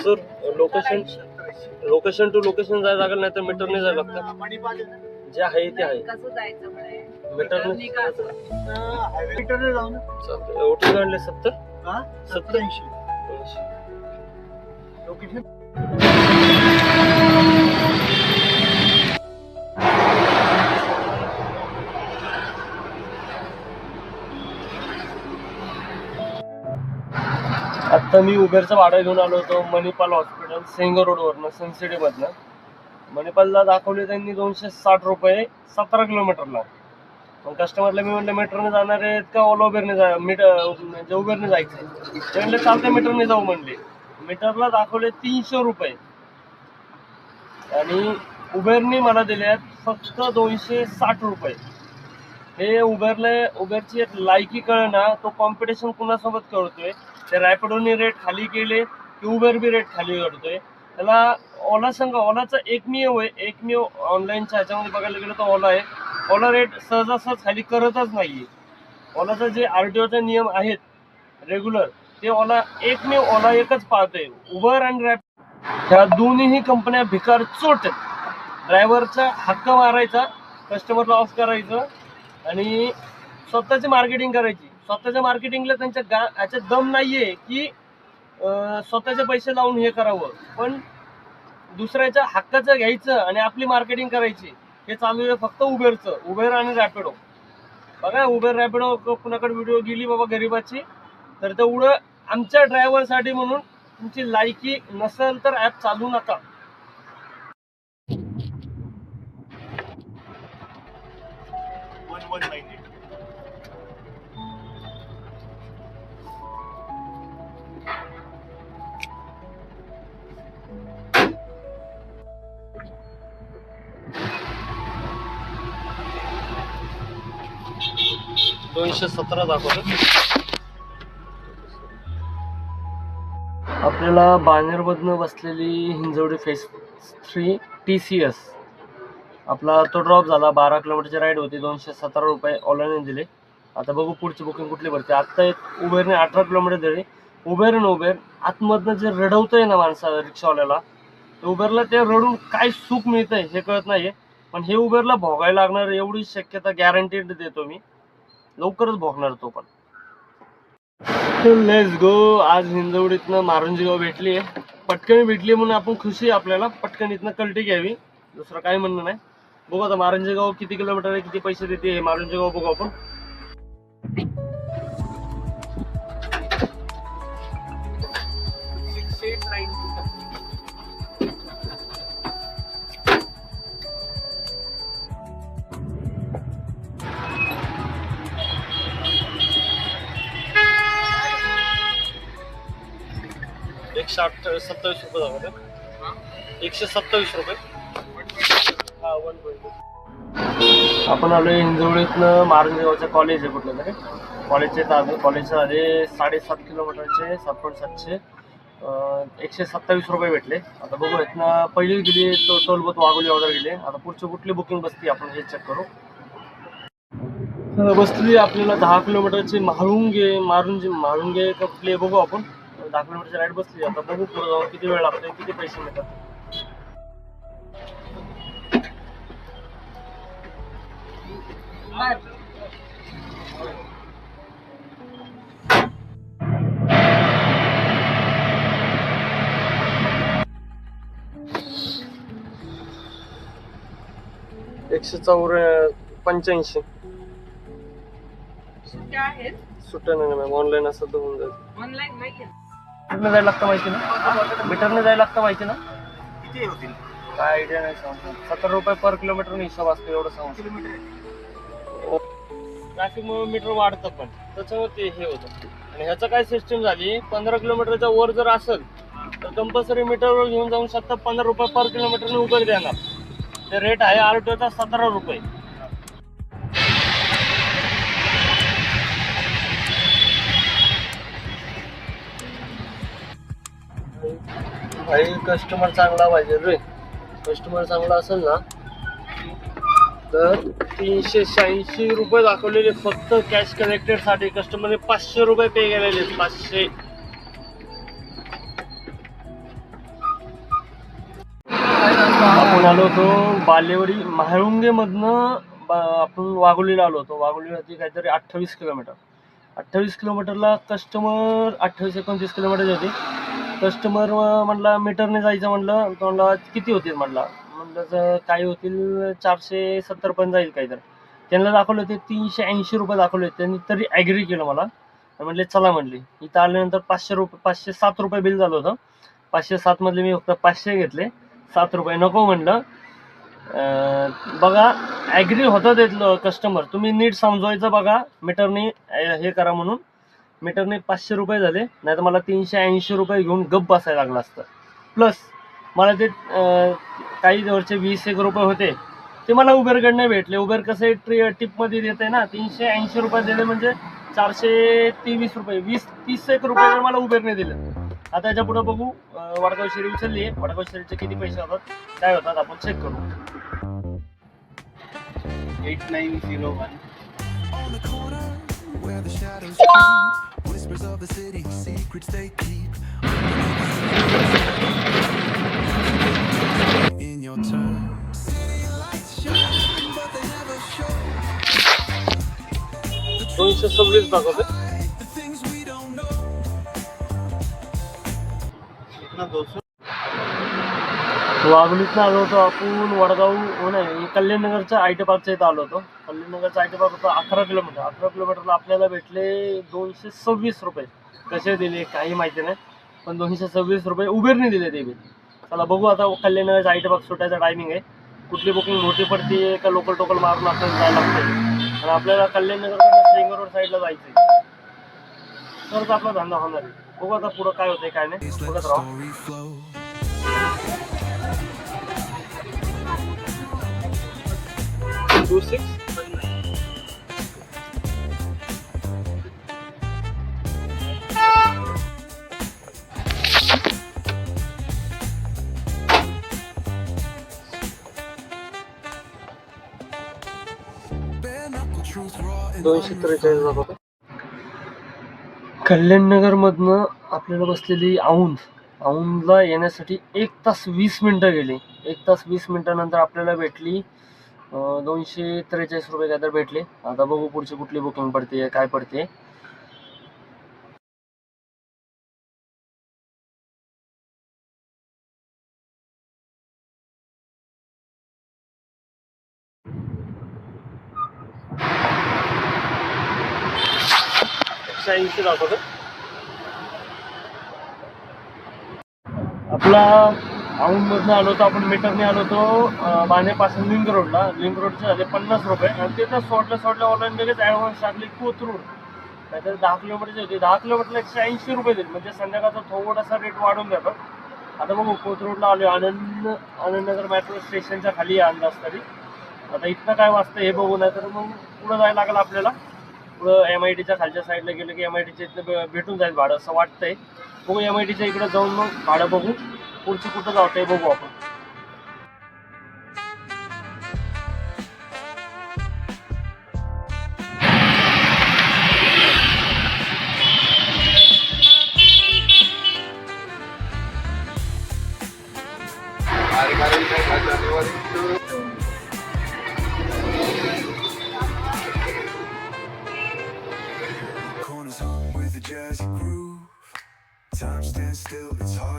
Sir location to location जायला लागेल, नाही तर मीटरने जायला लागतं. जे आहे ते आहे. मीटरने जाऊ ना. ओटी काढले 70 80 लोकेशन. आता मी उबेरचं भाडं घेऊन आलो होतो मणिपाल हॉस्पिटल सेंगर रोडवरनं सनसिटी मधनं. मणिपालला दाखवले त्यांनी 260 रुपये 17 किलोमीटरला. पण कस्टमरला मी म्हटलं मीटरने जाणार आहेत का ओला उबेरने उबेरने जायचं. ते म्हणले चालते मीटरने जाऊ म्हणले. मीटरला दाखवले 300 रुपये आणि उबेरने मला दिले फक्त 260 रुपये. हे उबेरची एक लायकी कळना, तो कॉम्पिटिशन कुणासोबत करतोय. ते रॅपिडोने रेट खाली केले की उबेर बी रेट खाली करतोय. त्याला ओलाचा एक नियम आहे, एक नियम ऑनलाईनच्या ह्याच्यामध्ये बघायला गेलं तर ओला आहे. ओला रेट सहजासहज खाली करतच नाहीये. ओलाचा जे RTOचे नियम आहेत रेग्युलर, ते ओला एकच पाळतोय. उबर आणि रॅपिडो ह्या दोन्हीही कंपन्या भिकार चोट. ड्रायव्हरचा हक्क मारायचा, कस्टमरला ऑफ करायचं आणि स्वतःची मार्केटिंग करायची. स्वतःच्या मार्केटिंगला त्यांच्या ह्याच्यात दम नाहीये की स्वतःचे पैसे लावून हे करावं, पण दुसऱ्याच्या हक्काचं घ्यायचं आणि आपली मार्केटिंग करायची. हे चालू आहे फक्त उबेर आणि रॅपिडो. बघा उबेर रॅपिडो कुणाकडे व्हिडिओ गेली बाबा गरीबाची, तर तेवढं आमच्या ड्रायव्हरसाठी म्हणून तुमची लायकी नसेल तर ॲप चालू नका. $217 दाखवलं. आपल्याला बानेरमधनं बसलेली हिंजवडी फेज 3 TCS आपला तो ड्रॉप झाला. 12 किलोमीटरची राईड होती. 217 रुपये ओलाने दिले. आता बघू पुढची बुकिंग कुठली भरते. आत्ता एक उबेरने 18 किलोमीटर दिले. उबेर आतमधनं जे रडवतंय ना माणसाला, रिक्षावाल्याला, उबेरला ते रडून काय सुख मिळतंय हे कळत नाहीये. पण हे उबेरला भोगायला लागणार एवढी शक्यता गॅरंटीड देतो मी. लवकरच भोगणार तो पण. Let's go. आज हिंजवडीतनं मारुंजी गाव भेटली आहे. पटकन भेटली म्हणून आपण खुशी आहे. आपल्याला पटकन इथनं कल्टी घ्यावी, दुसरं काही म्हणणं नाही. बघू आता मारुंजी गाव किती किलोमीटर आहे, किती पैसे देते हे मारुंजी गाव बघू आपण. $127 रुपये दाखवते. 127 रुपये. हा 120. आपण आलोय हिंजवडीतनं मारुंजी गावचं कॉलेज आहे कुठलं तरी. कॉलेजच्या आधी 7.5 किलोमीटरचे 7.700 127 रुपये भेटले. आता बघू इथनं पहिली गेली तो टोलबत वाघोली ऑर्डर गेली. आता पुढची कुठली बुकिंग बसती आपण हे चेक करू. बसली आपल्याला 10 किलोमीटरची मारुंगे का कुठली बघू आपण. 10 किलोमीटरची राईड बसली. आता बघू पुढे जाऊन किती वेळ लागतोय, किती पैसे मिळतात. $185. सुट्ट्या नाही मॅम, ऑनलाईन असं तर होऊन जाईल. ऑनलाईन नाही मीटरने जायला लागतं माहिती ना. मीटरने जायला लागतं माहिती ना. किती होतील काय आयडिया नाही सांगतो. 17 रुपये पर किलोमीटर हिशोब असतो एवढं सांगतो. ट्रॅफिकमुळे मीटर वाढतं पण त्याच्यामुळे ते हे होतं. आणि ह्याचं काय सिस्टीम झाली, 15 किलोमीटरच्या वर जर असेल तर कंपल्सरी मीटरवर घेऊन जाऊन 15 रुपये पर किलोमीटरने उबर देणार. ते रेट आहे RTOचा 17 रुपये. भाई कस्टमर चांगला पाहिजे रे. कस्टमर चांगला असेल ना तर 386 रुपये दाखवलेले फक्त कॅश कनेक्टेड साठी. कस्टमरने 500 रुपये पे केलेले. 500 आपण आलो होतो बालेवाडी म्हाळुंगेमधनं आपण वाघोलीला आलो होतो. वाघोलीवरती काहीतरी 28 किलोमीटर. 28 किलोमीटरला कस्टमर 28-29 किलोमीटर होती. कस्टमर म्हणला मीटरने जायचं म्हणलं, तो म्हणला किती होतील म्हणला. म्हणलं तर काही होतील 470 पण जाईल काहीतरी. त्यांना दाखवले होते 380 रुपये दाखवले होते. त्यांनी तरी ॲग्री केलं मला. म्हणले चला म्हणले. इथं आल्यानंतर 507 रुपये बिल झालं होतं. 507 मधले मी फक्त 500 घेतले. 7 रुपये नको म्हणलं. बघा ॲग्री होतं त्यातलं कस्टमर. तुम्ही नीट समजवायचं बघा. मीटरने हे करा म्हणून. मीटरने 500 रुपये झाले. नाही तर मला 380 रुपये घेऊन गप्प बसायला लागलं असतं. प्लस मला ते काही वरचे 20-1 रुपये होते ते मला उबेरकडनं भेटले. उबेर कसं टिपमध्ये देते ना. 380 रुपये दिले म्हणजे 423 रुपये. 20-30 रुपये तर मला उबेरने दिलं. आता याच्या पुढे बघू. वडगाव शेरी उचलली आहे. वडगाव शेरीचे किती पैसे होतात काय होतात आपण चेक करू. 8901. On the corner where the shadows creep, whispers of the city, secrets they keep. In your turn, city lights shine, but they never show 226 दाखवते. the things we don't know. कितना 200? वाघोलीतनं आलो होतो आपण वडगाव नाही कल्याणनगरच्या आय टी पार्कच्या इथं आलो होतो. कल्याणनगरचा आय टी पार्क होता 11 किलोमीटर. 11 किलोमीटरला आपल्याला भेटले 226 रुपये. कसे दिले काही माहिती नाही, पण 226 रुपये उबेरने दिले ते बिल. चला बघू आता कल्याणनगरचा आय टी पार्क सुटायचा टायमिंग आहे. कुठली बुकिंग मोठी पडते का लोकल टोकल मारून आपल्याला जायला लागते. आणि आपल्याला कल्याणनगरकडनं सेंगर रोड साईडला जायचं आहे. तरच आपला धंदा होणार आहे. बघू आता पुढं काय होतंय काय नाही. Let बघत the राहा. story flow. 26 Bare knuckle truth raw and 243 दाखवतो. कल्याणनगरमधनं आपल्याला बसलेली औंधला येण्यासाठी 1 तास 20 मिनटं गेली. 1 तास 20 मिनटानंतर आपल्याला भेटली 243 रुपये काहीतरी भेटले. आता बघू पुढची कुठली बुकिंग पडते काय पडते. ऐंशी दाखवतो. आपला औंधमधनं आलो होतो आपण. मीटरने आलो होतो बाणेपासून लिंक रोडला. लिंक रोडचे झाले 50 रुपये. आणि तिथं सोडल्या ऑनलाईन लगेच ॲडव्हान्स टाकली कोथरूड. काहीतरी 10 किलोमीटरची होती. 10 किलोमीटरला 180 रुपये दिले. म्हणजे संध्याकाळचा थोडासा रेट वाढून देतात. आता बघू कोथरूडला आलो. आनंदनगर मेट्रो स्टेशनच्या खाली आहे अंदाज तरी. आता इथनं काय वाजतं हे बघू. नाही तर मग पुढं जायला लागलं आपल्याला. पुढं MIDच्या खालच्या साईडला गेलं की MIDच्या इथनं भेटून जाईल भाडं असं वाटतंय. बघू MIDच्या इकडे जाऊन मग भाडं बघू. पुढची कुठं जावतंय बघू आपण. corners hung with a jazzy groove. Time stands still, it's hard.